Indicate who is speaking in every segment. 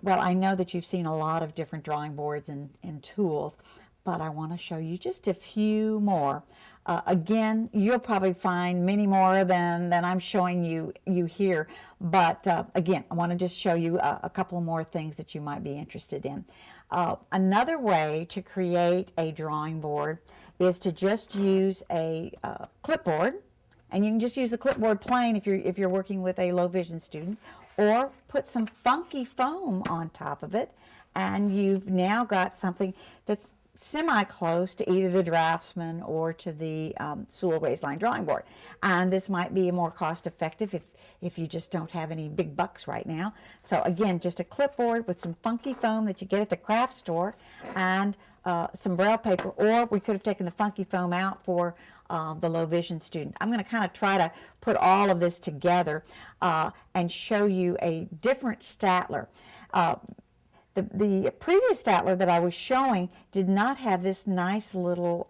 Speaker 1: Well, I know that you've seen a lot of different drawing boards and tools, but I want to show you just a few more. Again, you'll probably find many more than I'm showing you here, but again, I want to just show you a couple more things that you might be interested in. Another way to create a drawing board is to just use a clipboard, and you can just use the clipboard plain if you're working with a low vision student, or put some funky foam on top of it, and you've now got something that's semi-close to either the Draftsman or to the Sewell Raised-Line drawing board. And this might be more cost-effective if you just don't have any big bucks right now. So again, just a clipboard with some funky foam that you get at the craft store, and some Braille paper, or we could have taken the funky foam out for the low vision student. I'm going to kind of try to put all of this together and show you a different Staedtler. The previous Staedtler that I was showing did not have this nice little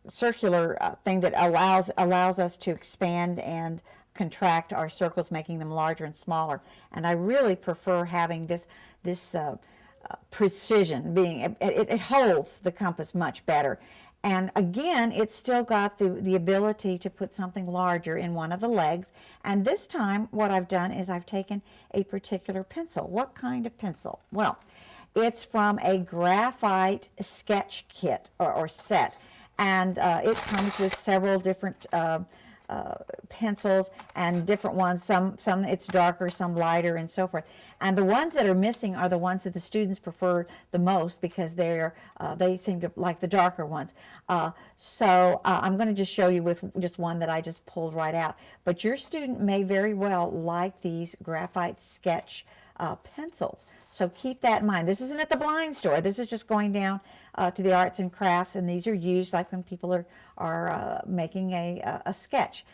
Speaker 1: circular thing that allows us to expand and contract our circles, making them larger and smaller. And I really prefer having this precision, being it holds the compass much better. And again, it's still got the ability to put something larger in one of the legs. And this time, what I've done is I've taken a particular pencil. What kind of pencil? Well, it's from a graphite sketch kit or set. And it comes with several different pencils and different ones. Some it's darker, some lighter, and so forth. And the ones that are missing are the ones that the students prefer the most, because they seem to like the darker ones. So I'm going to just show you with just one that I just pulled right out. But your student may very well like these graphite sketch pencils. So keep that in mind. This isn't at the blind store. This is just going down to the arts and crafts, and these are used like when people are making a sketch,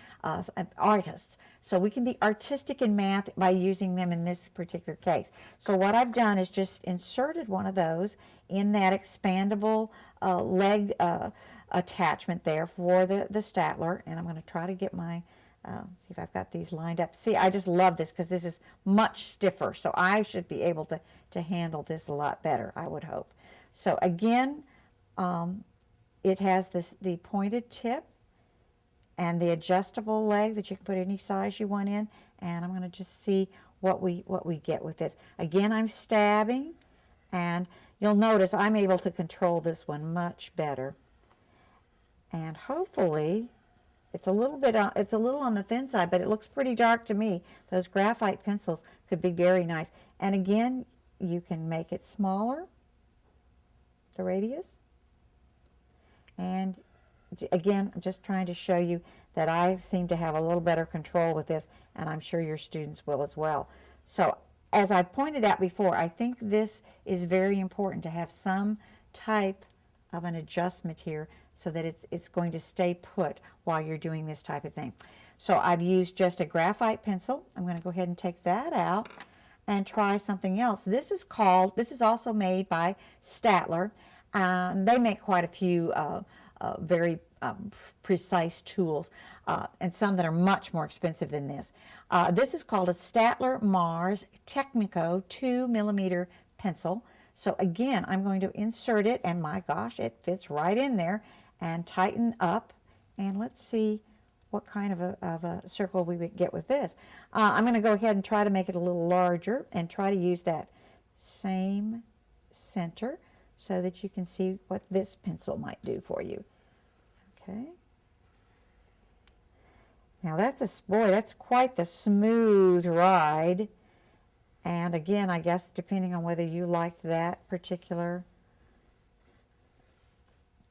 Speaker 1: artists. So we can be artistic in math by using them in this particular case. So what I've done is just inserted one of those in that expandable leg attachment there for the Staedtler, and I'm going to try to get my see if I've got these lined up. See, I just love this because this is much stiffer, so I should be able to handle this a lot better, I would hope. So again, it has the pointed tip and the adjustable leg that you can put any size you want in, and I'm going to just see what we get with this. Again, I'm stabbing, and you'll notice I'm able to control this one much better, and hopefully it's a little on the thin side, but it looks pretty dark to me. Those graphite pencils could be very nice. And again, you can make it smaller, the radius. And again, I'm just trying to show you that I seem to have a little better control with this, and I'm sure your students will as well. So as I pointed out before, I think this is very important to have some type of an adjustment here, so that it's going to stay put while you're doing this type of thing. So I've used just a graphite pencil. I'm going to go ahead and take that out and try something else. This is also made by Staedtler. They make quite a few very precise tools, and some that are much more expensive than this. This is called a Staedtler Mars Technico 2mm pencil. So again, I'm going to insert it, and my gosh, it fits right in there, and tighten up, and let's see what kind of a circle we would get with this. I'm going to go ahead and try to make it a little larger and try to use that same center so that you can see what this pencil might do for you. Okay. Now that's quite the smooth ride. And again, I guess depending on whether you liked that particular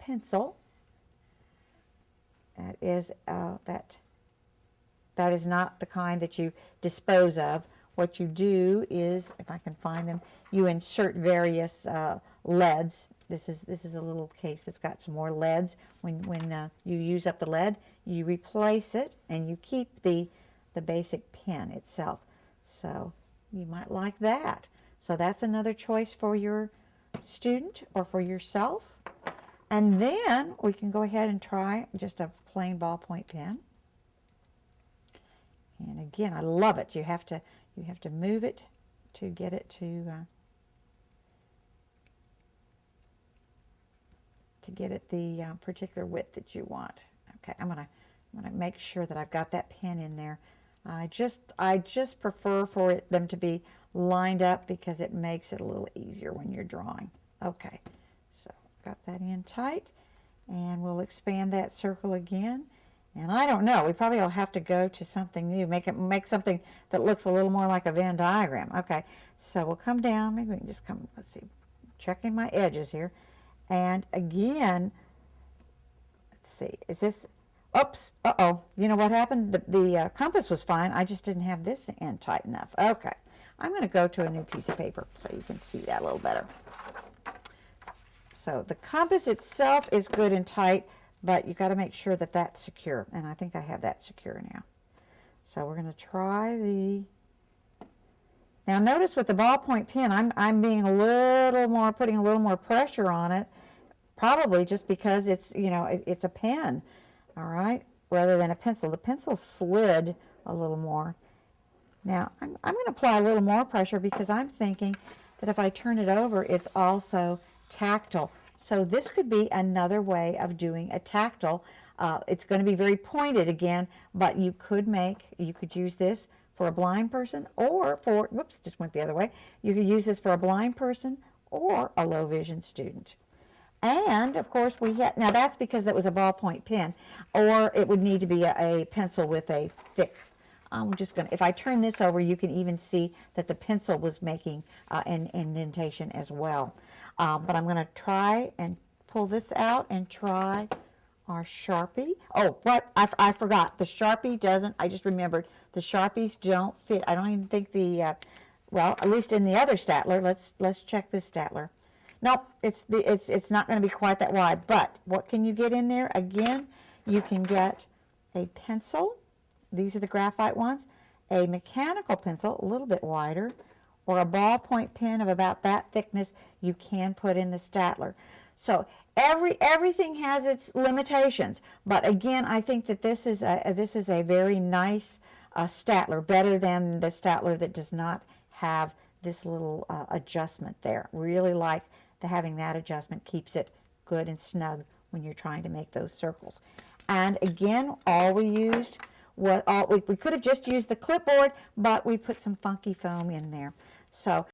Speaker 1: pencil, that is not the kind that you dispose of. What you do is, if I can find them, you insert various leads. This is a little case that's got some more leads. When you use up the lead, you replace it, and you keep the basic pen itself. So you might like that. So that's another choice for your student or for yourself. And then we can go ahead and try just a plain ballpoint pen. And again, I love it. You have to move it get it to get it the particular width that you want. Okay, I'm gonna make sure that I've got that pin in there. I just prefer for them to be lined up because it makes it a little easier when you're drawing. Okay, so got that in tight, and we'll expand that circle again. And I don't know, we probably will have to go to something new, make something that looks a little more like a Venn diagram. Okay, so we'll come down, maybe we can just come, let's see, checking my edges here. And again, let's see, is this, oops, uh-oh, you know what happened? The compass was fine, I just didn't have this in tight enough. Okay, I'm going to go to a new piece of paper so you can see that a little better. So the compass itself is good and tight, but you got to make sure that that's secure, and I think I have that secure now. So we're going to try the, now notice with the ballpoint pen, I'm being a little more, putting a little more pressure on it, probably just because it's, you know, it's a pen, all right, rather than a pencil. The pencil slid a little more. Now I'm going to apply a little more pressure because I'm thinking that if I turn it over, it's also tactile. So this could be another way of doing a tactile. It's going to be very pointed again, but you could use this for a blind person or for, whoops, just went the other way. You could use this for a blind person or a low vision student. And of course we had, now that's because that was a ballpoint pen, or it would need to be a pencil with a thick, I'm just going to, if I turn this over, you can even see that the pencil was making an indentation as well. But I'm going to try and pull this out and try our Sharpie. Oh, what? I forgot. The Sharpie doesn't, I just remembered, the Sharpies don't fit. I don't even think the, well, at least in the other Staedtler, let's check this Staedtler. Nope, it's not going to be quite that wide. But what can you get in there? Again, you can get a pencil. These are the graphite ones. A mechanical pencil, a little bit wider, or a ballpoint pen of about that thickness you can put in the Staedtler. So everything has its limitations, but again, I think that this is a very nice Staedtler, better than the Staedtler that does not have this little adjustment there. Really like having that adjustment, keeps it good and snug when you're trying to make those circles. And again, all we used, we could have just used the clipboard, but we put some funky foam in there. So